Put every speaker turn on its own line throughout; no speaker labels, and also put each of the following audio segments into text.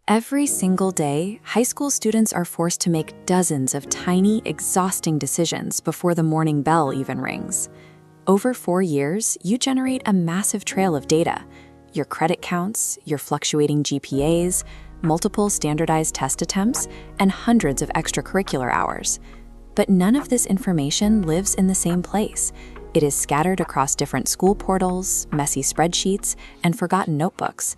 Every single day, high school students are forced to make dozens of tiny, exhausting decisions before the morning bell even rings. Over 4 years, you generate a massive trail of data: your credit counts, your fluctuating GPAs, multiple standardized test attempts, and hundreds of extracurricular hours. But none of this information lives in the same place. It is scattered across different school portals, messy spreadsheets, and forgotten notebooks.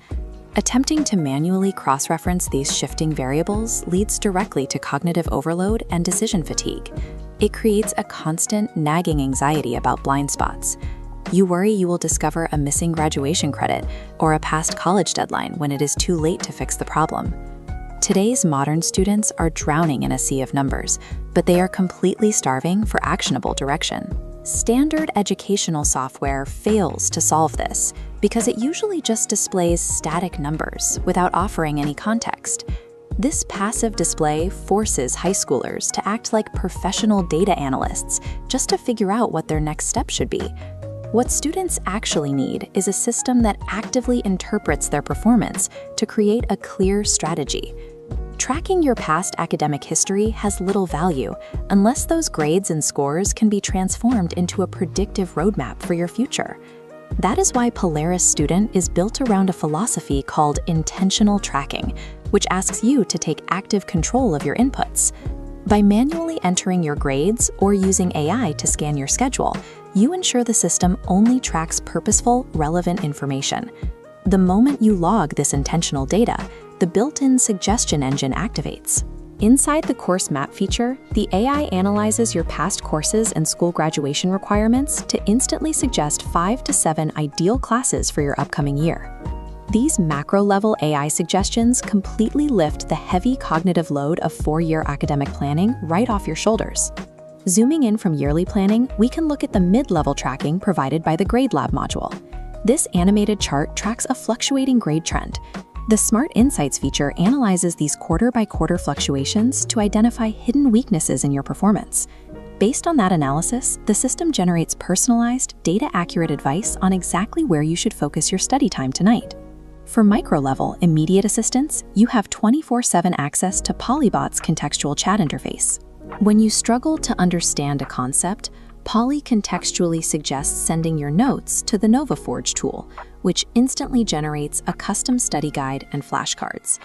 Attempting to manually cross-reference these shifting variables leads directly to cognitive overload and decision fatigue. It creates a constant, nagging anxiety about blind spots. You worry you will discover a missing graduation credit or a past college deadline when it is too late to fix the problem. Today's modern students are drowning in a sea of numbers, but they are completely starving for actionable direction. Standard educational software fails to solve this because it usually just displays static numbers without offering any context. This passive display forces high schoolers to act like professional data analysts just to figure out what their next step should be. What students actually need is a system that actively interprets their performance to create a clear strategy. Tracking your past academic history has little value unless those grades and scores can be transformed into a predictive roadmap for your future. That is why Polaris Student is built around a philosophy called intentional tracking, which asks you to take active control of your inputs. By manually entering your grades or using AI to scan your schedule, you ensure the system only tracks purposeful, relevant information. The moment you log this intentional data, the built-in suggestion engine activates. Inside the Course Map feature, the AI analyzes your past courses and school graduation requirements to instantly suggest 5 to 7 ideal classes for your upcoming year. These macro-level AI suggestions completely lift the heavy cognitive load of 4-year academic planning right off your shoulders. Zooming in from yearly planning, we can look at the mid-level tracking provided by the Grade Lab module. This animated chart tracks a fluctuating grade trend. The Smart Insights feature analyzes these quarter-by-quarter fluctuations to identify hidden weaknesses in your performance. Based on that analysis, the system generates personalized, data-accurate advice on exactly where you should focus your study time tonight. For micro-level, immediate assistance, you have 24/7 access to Polybot's contextual chat interface. When you struggle to understand a concept, Poly contextually suggests sending your notes to the NovaForge tool, which instantly generates a custom study guide and flashcards.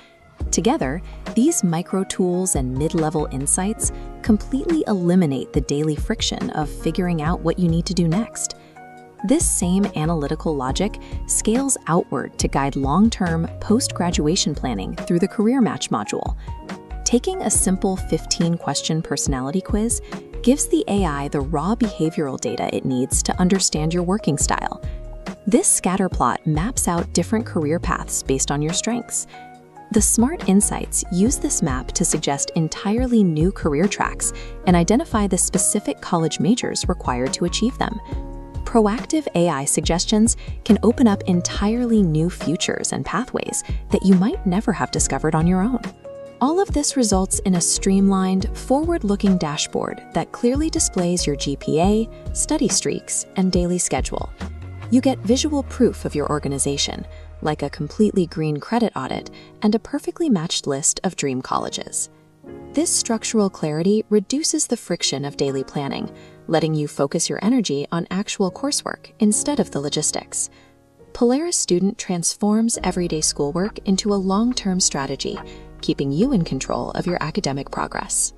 Together, these micro tools and mid-level insights completely eliminate the daily friction of figuring out what you need to do next. This same analytical logic scales outward to guide long-term post-graduation planning through the Career Match module. Taking a simple 15-question personality quiz gives the AI the raw behavioral data it needs to understand your working style. This scatter plot maps out different career paths based on your strengths. The Smart Insights use this map to suggest entirely new career tracks and identify the specific college majors required to achieve them. Proactive AI suggestions can open up entirely new futures and pathways that you might never have discovered on your own. All of this results in a streamlined, forward-looking dashboard that clearly displays your GPA, study streaks, and daily schedule. You get visual proof of your organization, like a completely green credit audit and a perfectly matched list of dream colleges. This structural clarity reduces the friction of daily planning, letting you focus your energy on actual coursework instead of the logistics. Polaris Student transforms everyday schoolwork into a long-term strategy, keeping you in control of your academic progress.